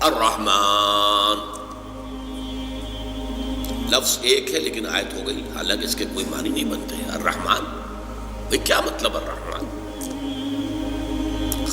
الرحمن لفظ ایک ہے لیکن آیت ہو گئی، حالانکہ اس کے کوئی معنی نہیں بنتے ہیں۔ الرحمن بھئی کیا مطلب الرحمن؟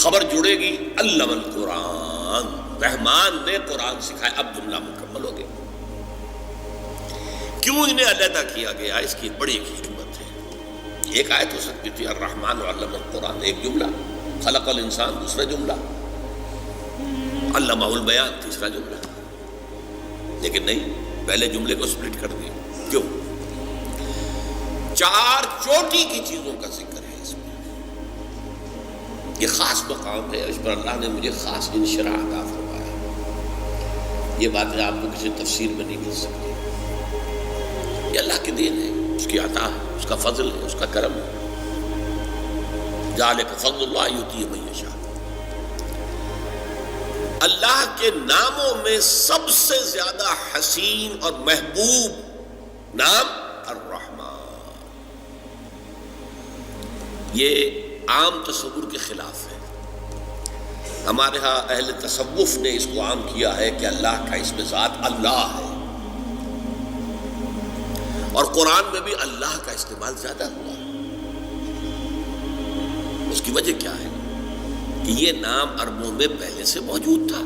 خبر جڑے گی علم القرآن، رحمان نے قرآن سکھایا، اب جملہ مکمل ہو گیا۔ کیوں انہیں علیحدہ کیا گیا؟ اس کی بڑی ایک حکمت ہے۔ ایک آیت ہو سکتی تھی الرحمن علم القرآن، ایک جملہ، خلق الانسان دوسرا جملہ، علمہ البیان تیسرا جملہ، لیکن نہیں، پہلے جملے کو سپلٹ کر دیا۔ کیوں؟ چار چوٹی کی چیزوں کا ذکر ہے اس میں، یہ خاص مقام ہے، اس پر اللہ نے مجھے خاص انشراح عطا فرمایا۔ یہ باتیں آپ کو کسی تفسیر میں نہیں مل سکتی، یہ اللہ کی دین ہے، اس کی عطا ہے، اس کا فضل ہے، اس کا کرم ہے۔ ذالک فضل اللہ یؤتیہ من یشاء۔ اللہ کے ناموں میں سب سے زیادہ حسین اور محبوب نام الرحمن، یہ عام تصور کے خلاف ہے۔ ہمارے ہاں اہل تصوف نے اس کو عام کیا ہے کہ اللہ کا اسم ذات اللہ ہے، اور قرآن میں بھی اللہ کا استعمال زیادہ ہوا ہے۔ اس کی وجہ کیا ہے؟ کہ یہ نام عربوں میں پہلے سے موجود تھا۔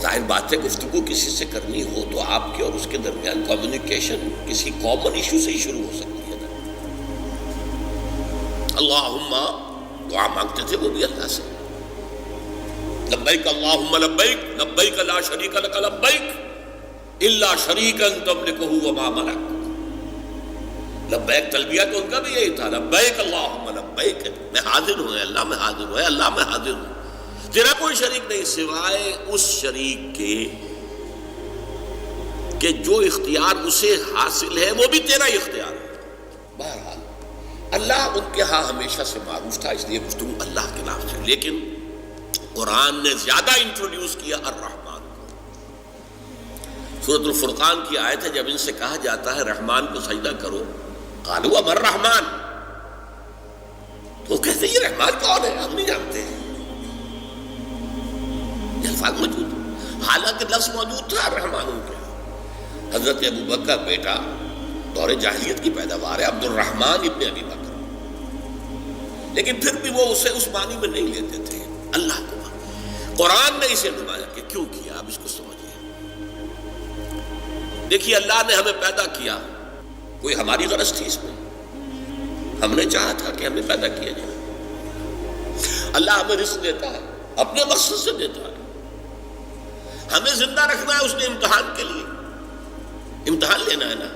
ظاہر بات ہے گفتگو کسی سے کرنی ہو تو آپ کے اور اس کے درمیان کمیونیکیشن کسی کامن ایشو سے ہی شروع ہو سکتی ہے نا۔ اللہم دعا مانگتے تھے وہ بھی اللہ سے، لبیک اللہم لبیک لبیک لا شریک لک لبیک الا شریکا تملکہ وما ملک۔ لبیک تلبیہ تو ان کا بھی یہی تھا، لبیک اللہم لبیک، میں حاضر ہوں اللہ، میں حاضر ہوں اللہ، میں حاضر ہوں، تیرا کوئی شریک نہیں سوائے اس شریک کے کہ جو اختیار اسے حاصل ہے وہ بھی تیرا ہی اختیار ہے۔ بہرحال اللہ ان کے ہاں ہمیشہ سے معروف تھا، اس لیے گفتگو اللہ کے نام سے، لیکن قرآن نے زیادہ انٹروڈیوس کیا الرحمن کو۔ سورۃ الفرقان کی آیت ہے، جب ان سے کہا جاتا ہے رحمان کو سجدہ کرو، قالوا من الرحمن، تو کہتے ہیں یہ رحمان کون ہے؟ ہم نہیں جانتے ہیں، یہ الفاظ موجود ہیں، حالانکہ لفظ موجود تھا رحمان ان کے۔ حضرت ابو بکر بیٹا دور جاہلیت کی پیداوار ہے، عبد الرحمن ابن ابی بکر، لیکن پھر بھی وہ اسے اس معنی میں نہیں لیتے تھے اللہ کو۔ قرآن نے اسے نمایا کہ کیوں کیا، اب اس کو سمجھیے۔ دیکھیے اللہ نے ہمیں پیدا کیا، کوئی ہماری غرض تھی اس میں؟ ہم نے چاہا تھا کہ ہمیں پیدا کیا جائے۔ اللہ ہمیں رزق دیتا ہے، اپنے مقصد سے دیتا ہے، ہمیں زندہ رکھنا ہے اس نے امتحان کے لیے، امتحان لینا ہے نا،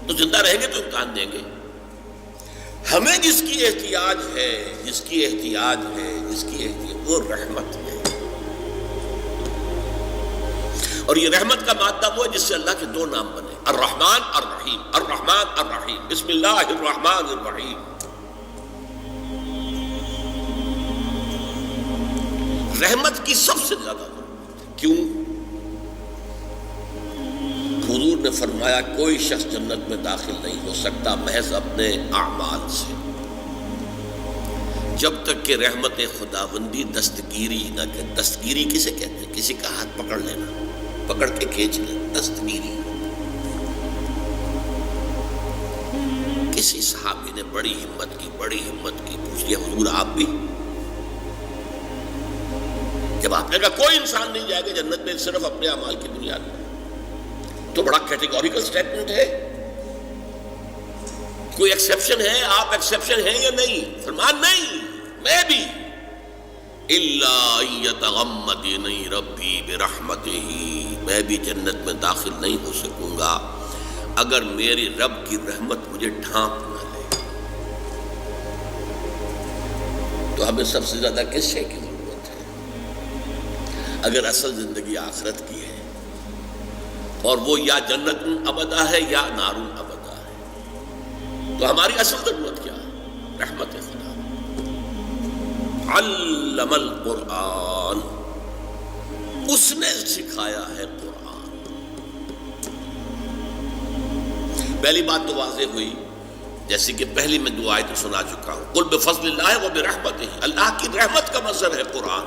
تو زندہ رہیں گے تو امتحان دیں گے۔ ہمیں جس کی احتیاج ہے، جس کی احتیاج ہے، جس کی احتیاج، وہ رحمت ہے، اور یہ رحمت کا مادہ وہ ہے جس سے اللہ کے دو نام بنے، الرحمن الرحیم، الرحمن الرحیم، بسم اللہ الرحمن الرحیم۔ رحمت کی سب سے زیادہ ضرورت ہے، کیوں؟ حضور نے فرمایا کوئی شخص جنت میں داخل نہیں ہو سکتا محض اپنے اعمال سے، جب تک کہ رحمت خداوندی دستگیری نہ کرے۔ دستگیری کسے کہتے ہیں؟ کسی کا ہاتھ پکڑ لینا، پکڑ کے کھینچ لینا، دستگیری۔ کسی صحابی نے بڑی ہمت کی پوچھ لیا حضور آپ بھی؟ جب آپ نے کہا کوئی انسان نہیں جائے گا جنت میں صرف اپنے اعمال کی بنیاد پر، تو بڑا کیٹیگوریکل سٹیٹمنٹ ہے، کوئی ایکسیپشن ہے؟ آپ ایکسیپشن ہیں یا نہیں؟ فرمان نہیں، میں بھی الا یتغمدنی ربی برحمتہ، میں بھی جنت میں داخل نہیں ہو سکوں گا اگر میری رب کی رحمت مجھے ڈھانپ نہ لے۔ تو ہمیں سب سے زیادہ کس شے کی ضرورت ہے؟ اگر اصل زندگی آخرت کی ہے اور وہ یا جنت ابدا ہے یا نار ابدا ہے، تو ہماری اصل ضرورت کیا ہے؟ رحمت خدا۔ علم القرآن، اس نے سکھایا ہے قرآن۔ پہلی بات تو واضح ہوئی، جیسے کہ پہلی میں دو آیتیں سنا چکا ہوں، قل بفضل اللہ و برحمتہ، اللہ کی رحمت کا مظہر ہے قرآن،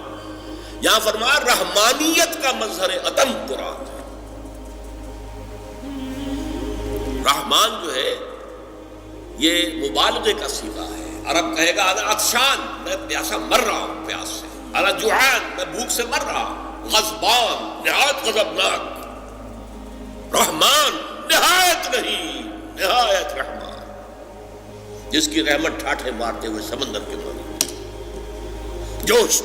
یہاں فرمایا رحمانیت کا مظہر عدم قرآن ہے۔ رحمان جو ہے یہ مبالغے کا صیغہ ہے۔ عرب کہے گا انا عطشان، میں پیاسا مر رہا ہوں پیاس سے، انا جوعان، میں بھوک سے مر رہا ہوں، غضبان، نہایت غضبناک، رحمان نہایت نہیں، نہایت رحمان، جس کی رحمت ٹھاٹھے مارتے ہوئے سمندر کے پانی جوش۔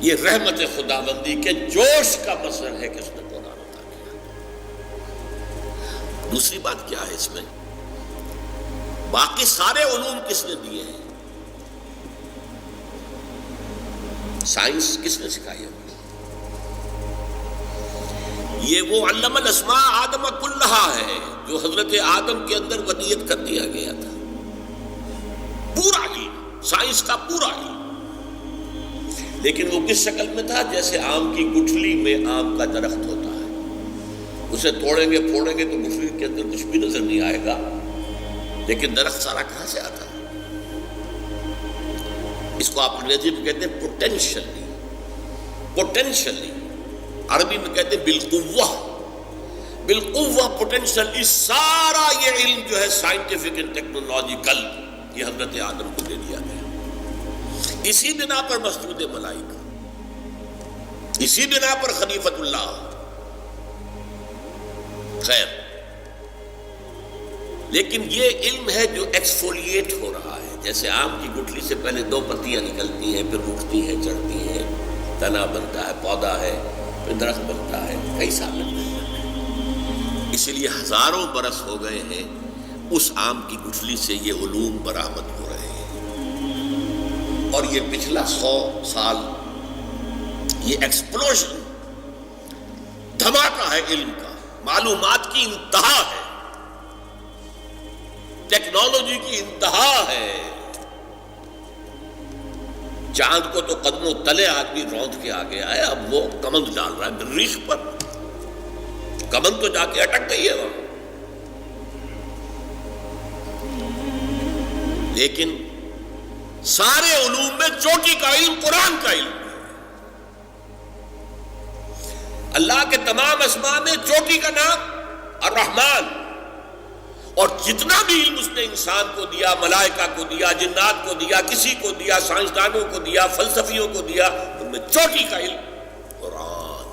یہ رحمت خداوندی کے جوش کا مظہر ہے کہ اس نے قرآن عطا کیا۔ دوسری بات کیا ہے اس میں، باقی سارے علوم کس نے دیے ہیں؟ سائنس کس نے سکھائی ہے؟ یہ وہ علم الاسماء آدم کلھا ہے جو حضرت آدم کے اندر ودیت کر دیا گیا تھا۔ پورا علم، سائنس کا پورا علم، لیکن وہ کس شکل میں تھا؟ جیسے آم کی گٹھلی میں آم کا درخت ہوتا ہے، اسے توڑیں گے پھوڑیں گے تو گٹھلی کے اندر کچھ بھی نظر نہیں آئے گا، لیکن درخت سارا کہاں سے آتا ہے؟ اس کو آپ انگریزی میں کہتے ہیں پوٹینشلی، پوٹینشلی عربی میں کہتے ہیں بالقوہ، بالقوہ پوٹینشل۔ اس سارا یہ علم جو ہے سائنٹیفک اینڈ ٹیکنالوجیکل، یہ حضرت آدم کو دے دیا گیا۔ اسی بنا پر مسجود ملائکہ، اسی بنا پر خلیفۃ اللہ۔ خیر، لیکن یہ علم ہے جو ایکسفولیٹ ہو رہا ہے، جیسے آم کی گٹھلی سے پہلے 2 پتیاں نکلتی ہیں، پھر اٹھتی ہیں، چڑھتی ہیں، تنا بنتا ہے، پودا ہے، پھر درخت بنتا ہے، کئی سال لگتے ہیں۔ اسی لیے ہزاروں برس ہو گئے ہیں اس آم کی گٹھلی سے یہ علوم برآمد ہو رہے ہیں، اور یہ پچھلا 100 سال یہ ایکسپلوژن، دھماکہ ہے علم کا، معلومات کی انتہا ہے، ٹیکنالوجی کی انتہا ہے۔ چاند کو تو قدموں تلے آدمی روند کے آ گیا ہے، اب وہ کمند ڈال رہا ہے مریخ پر، کمند تو جا کے اٹک گئی ہے وہاں۔ لیکن سارے علوم میں چوٹی کا علم قرآن کا علم ہے۔ اللہ کے تمام اسماء میں چوٹی کا نام الرحمن، اور جتنا بھی علم اس نے انسان کو دیا، ملائکہ کو دیا، جنات کو دیا، کسی کو دیا، سائنسدانوں کو دیا، فلسفیوں کو دیا، ان میں چوٹی کا علم قرآن،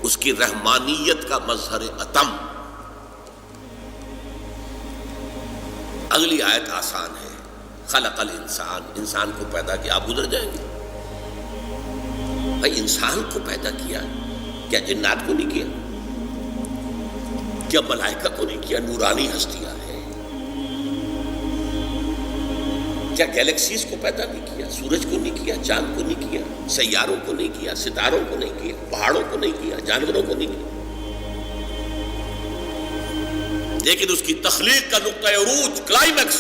اس کی رحمانیت کا مظہر عتم۔ اگلی آیت آسان ہے، خلق الانسان، انسان کو پیدا کیا۔ آپ گزر جائیں گے، بھائی انسان کو پیدا کیا، کیا جنات کو نہیں کیا؟ کیا ملائکہ کو نہیں کیا؟ نورانی ہستیاں ہیں، کیا گیلیکسیز کو پیدا نہیں کیا؟ سورج کو نہیں کیا؟ چاند کو نہیں کیا؟ سیاروں کو نہیں کیا؟ ستاروں کو نہیں کیا؟ پہاڑوں کو نہیں کیا؟ جانوروں کو نہیں کیا؟ لیکن اس کی تخلیق کا نقطہ عروج، کلائمیکس،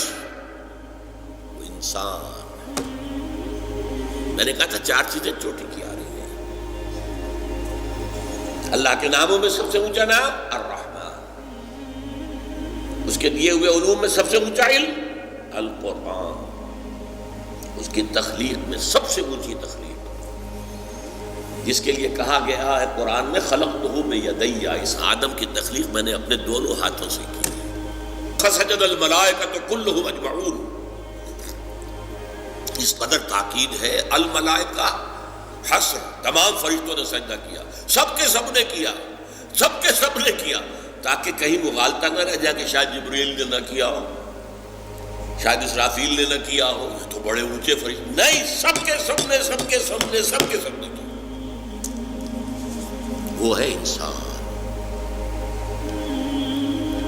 وہ انسان۔ میں نے کہا تھا 4 چیزیں چوٹی کی آ رہی ہیں۔ اللہ کے ناموں میں سب سے اونچا نام الرحمن، اس کے دیے ہوئے علوم میں سب سے اونچا علم القرآن، اس کی تخلیق میں سب سے اونچی تخلیق، جس کے لیے کہا گیا ہے قرآن میں خلقتہ بیدی، اس آدم کی تخلیق میں نے اپنے دونوں ہاتھوں سے کی۔ فسجد الملائکۃ کلھم اجمعون، اس قدر تاکید ہے، الملائکہ حصر، تمام فرشتوں نے سجدہ کیا، سب کے سب نے کیا، سب کے سب نے کیا، تاکہ کہیں مغالطہ نہ رہ جائے کہ شاید جبرائیل نے نہ کیا ہو، شاید اسرافیل نے نہ کیا ہو، یہ تو بڑے اونچے فرشتے، نہیں، سب کے سب نے، سب کے سب نے، سب کے سب نے کیا۔ وہ ہے انسان۔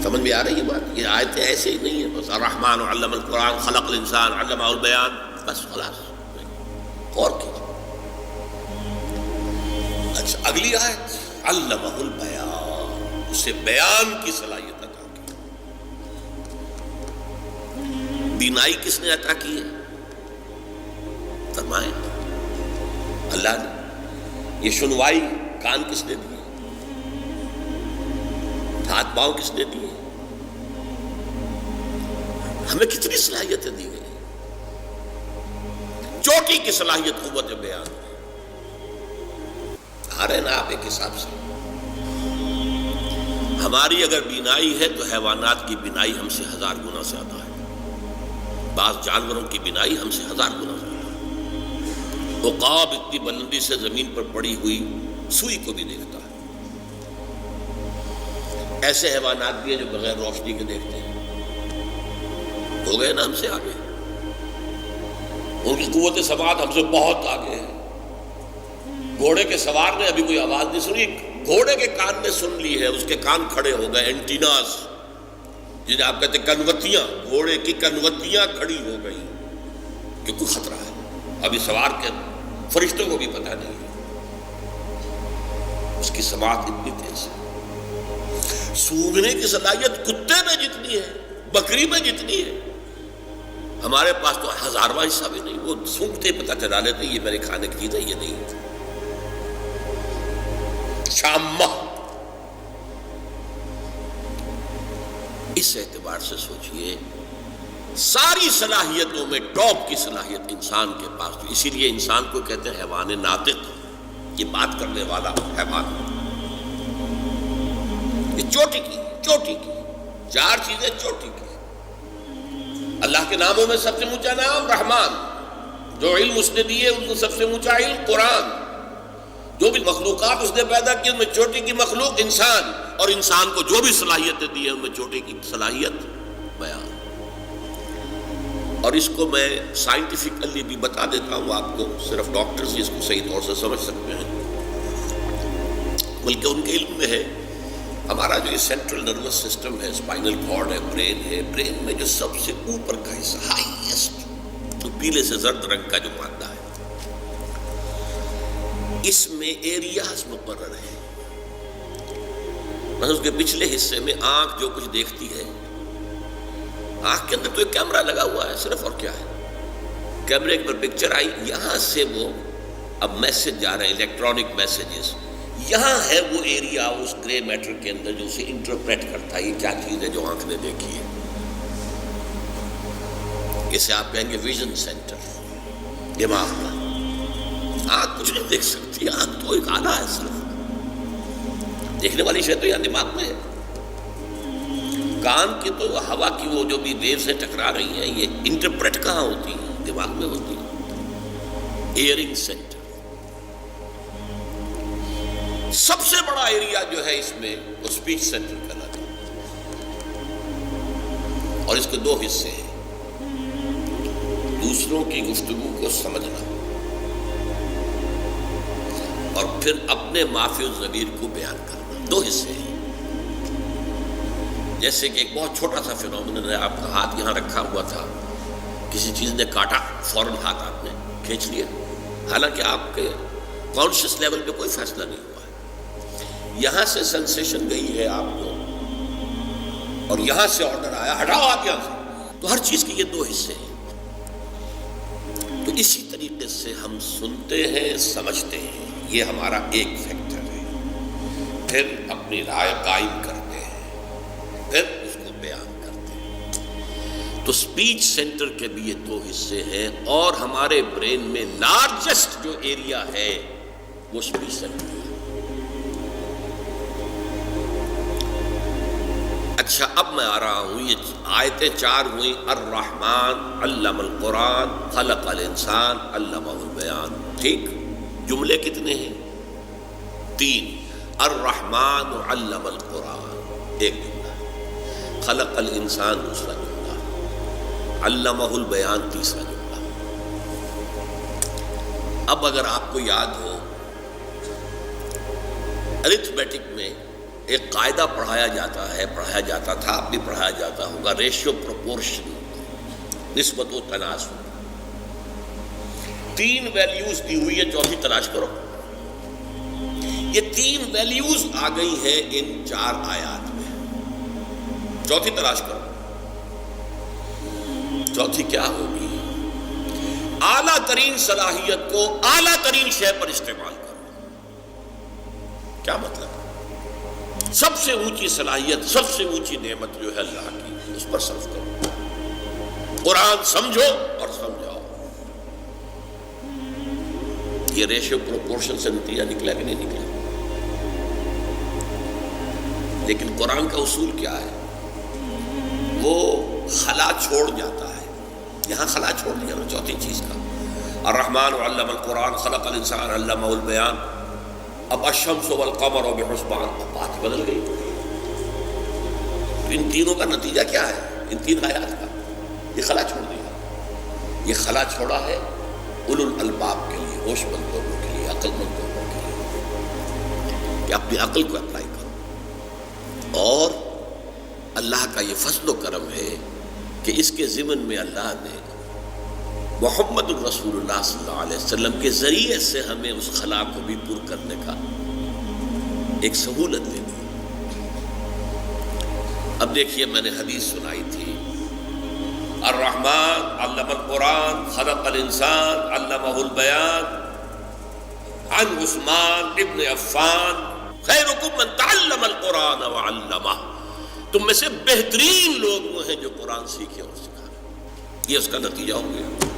سمجھ میں آ رہی ہے بات؟ یہ آیتیں ایسے ہی نہیں ہیں بس الرحمن علم القرآن خلق الانسان علمہ البیان، بس خلاص، اور کیجیے۔ اچھا، اگلی آیت علمہ البیان، اسے بیان کی صلاحیت عطا کی۔ بینائی کس نے عطا کی ہے؟ فرمائیں اللہ نے۔ یہ سنوائی کان کس نے دیے؟ ہاتھ پاؤں کس نے دیے؟ ہمیں کتنی صلاحیتیں دی گئی، چوٹی کی صلاحیت قوت بیان ہے. آ رہے نا آپ ایک حساب سے. ہماری اگر بینائی ہے تو حیوانات کی بینائی ہم سے 1000 گنا زیادہ ہے. بعض جانوروں کی بینائی ہم سے 1000 گنا زیادہ ہے. عقاب اتنی بلندی سے زمین پر پڑی ہوئی سوئی کو بھی دیکھتا ہے. ایسے حیوانات بھی ہیں جو بغیر روشنی کے دیکھتے ہیں. ہو گئے نا ہم سے آگے. ان کی قوت سماعت ہم سے بہت آگے ہے. گھوڑے کے سوار نے ابھی کوئی آواز نہیں سنی، گھوڑے کے کان نے سن لی ہے، اس کے کان کھڑے ہو گئے. اینٹیناز جنہیں آپ کہتے ہیں کنوتیاں، گھوڑے کی کنوتیاں کھڑی ہو گئی کہ کوئی خطرہ ہے. ابھی سوار کے فرشتوں کو بھی پتہ نہیں ہے. اس کی سماعت اتنی تیز ہے. سونگھنے کی صلاحیت کتے میں جتنی ہے، بکری میں جتنی ہے، ہمارے پاس تو 1000واں حصہ بھی نہیں. وہ سونگتے پتہ چلا لیتے یہ میرے کھانے کی چیز ہے، یہ نہیں. شامہ. اس اعتبار سے سوچئے ساری صلاحیتوں میں ٹاپ کی صلاحیت انسان کے پاس. اسی لیے انسان کو کہتے ہیں حیوان ناطق، یہ بات کرنے والا حیوان. یہ چوٹی کی 4 چیزیں چوٹی کی. اللہ کے ناموں میں سب سے اونچا نام رحمان. جو علم اس نے دیے ان کو سب سے اونچا علم قرآن. جو بھی مخلوقات اس نے پیدا کی ان میں چوٹی کی مخلوق انسان، اور انسان کو جو بھی صلاحیتیں دی ہیں ان میں چوٹی کی صلاحیت بیان. اور اس کو میں سائنٹیفکلی بھی بتا دیتا ہوں آپ کو، صرف ڈاکٹرز اس کو صحیح طور سے سمجھ سکتے ہیں، بلکہ ان کے علم میں ہے. ہمارا جو یہ سینٹرل نروس سسٹم ہے، اسپائنل کارڈ ہے، برین ہے، برین میں جو سب سے اوپر کا حصہ ہائیسٹ، تو پیلے سے زرد رنگ کا جو مادہ ہے، اس میں ایریاز مقرر ہیں. مثلا اس کے پچھلے حصے میں آنکھ جو کچھ دیکھتی ہے، آنکھ کے اندر تو ایک کیمرہ لگا ہوا ہے صرف، اور کیا ہے، کیمرے پر پکچر آئی، یہاں سے وہ اب میسج جا رہے ہیں، الیکٹرانک میسیجز. یہاں ہے وہ ایریا اس گرے میٹر کے اندر جو اسے انٹرپریٹ کرتا ہے یہ کیا چیز ہے جو آنکھ نے دیکھی ہے. اسے آپ کہیں گے ویژن سینٹر، دماغ کا. آنکھ کچھ نہیں دیکھ سکتی، آنکھ تو ایک آلہ ہے صرف. دیکھنے والی شے تو یہاں دماغ میں ہے. کان کی تو ہوا کی وہ جو بھی ویو سے ٹکرا رہی ہیں یہ انٹرپریٹ کہاں ہوتی ہے؟ دماغ میں ہوتی ہے. ایئرنگ سینٹر سب سے بڑا ایریا جو ہے اس میں وہ اسپیچ سینٹر کہلاتا ہے. اور اس کے 2 حصے ہیں، دوسروں کی گفتگو کو سمجھنا اور پھر اپنے مافی الضمیر کو بیان کرنا. 2 حصے ہیں. جیسے کہ ایک بہت چھوٹا سا فینومینن ہے، آپ کا ہاتھ یہاں رکھا ہوا تھا، کسی چیز نے کاٹا، فوراً ہاتھ آپ نے کھینچ لیا، حالانکہ آپ کے کانشیس لیول پہ کوئی فیصلہ نہیں ہوا ہے. یہاں سے سینسیشن گئی ہے آپ کو، اور یہاں سے آرڈر آیا ہٹاؤ آپ یہاں سے. تو ہر چیز کے یہ 2 حصے ہیں. تو اسی طریقے سے ہم سنتے ہیں، سمجھتے ہیں، یہ ہمارا ایک فیکٹر ہے. پھر اپنی رائے قائم کرتے ہیں، پھر اس کو بیان کرتے ہیں. تو اسپیچ سینٹر کے بھی یہ 2 حصے ہیں، اور ہمارے برین میں لارجسٹ جو ایریا ہے وہ اسپیچ سینٹر ہے. اچھا اب میں آ رہا ہوں، یہ آیتیں 4 ہوئیں. الرحمن علم القرآن خلق الانسان علمہ البیان. ٹھیک، جملے کتنے ہیں؟ 3. الرحمن علم القرآن ایک جملہ، خلق الانسان دوسرا جملہ، علمہ البیان تیسرا جملہ. اب اگر آپ کو یاد ہو ارتھمیٹک میں ایک قاعدہ پڑھایا جاتا تھا، اب بھی پڑھایا جاتا ہوگا، ریشیو پروپورشن، نسبت و تناسب. 3 ویلیوز دی ہوئی ہے، چوتھی تلاش کرو. یہ 3 ویلیوز آ گئی ہیں ان 4 آیات میں. چوتھی تلاش کرو. چوتھی کیا ہوگی؟ اعلیٰ ترین صلاحیت کو اعلیٰ ترین شے پر استعمال کرو. کیا مطلب؟ سب سے اونچی صلاحیت، سب سے اونچی نعمت جو ہے اللہ کی، اس پر صرف کرو. قرآن سمجھو اور سمجھاؤ. یہ ریشو پروپورشن سے نتیجہ نکلا کہ نہیں نکلا؟ لیکن قرآن کا اصول کیا ہے؟ وہ خلا چھوڑ جاتا ہے. یہاں خلا چھوڑ دیا نا چوتھی چیز کا. الرحمن علم القرآن خلق الانسان علمہ البیان. اب الشمس والقمر بحسبان، اب بات بدل گئی. تو ان تینوں کا نتیجہ کیا ہے؟ ان تین آیات کا یہ خلا چھوڑ دیا. یہ خلا چھوڑا ہے اولو الالباب کے لیے، ہوش مند لوگوں کے لیے، عقل مند لوگوں کے لیے، کہ اپنی عقل کو اپلائی کرو. اور اللہ کا یہ فضل و کرم ہے کہ اس کے ضمن میں اللہ نے محمد الرسول اللہ صلی اللہ علیہ وسلم کے ذریعے سے ہمیں اس خلا کو بھی پر کرنے کا ایک سہولت دے دی. اب دیکھیے، میں نے حدیث سنائی تھی، الرحمن علم القرآن خلق الانسان علمہ البیان، عن عثمان ابن عفان خیرکم من تعلم القرآن وعلمہ. تم میں سے بہترین لوگ وہ ہیں جو قرآن سیکھے اور سکھائے. یہ اس کا نتیجہ ہو گیا.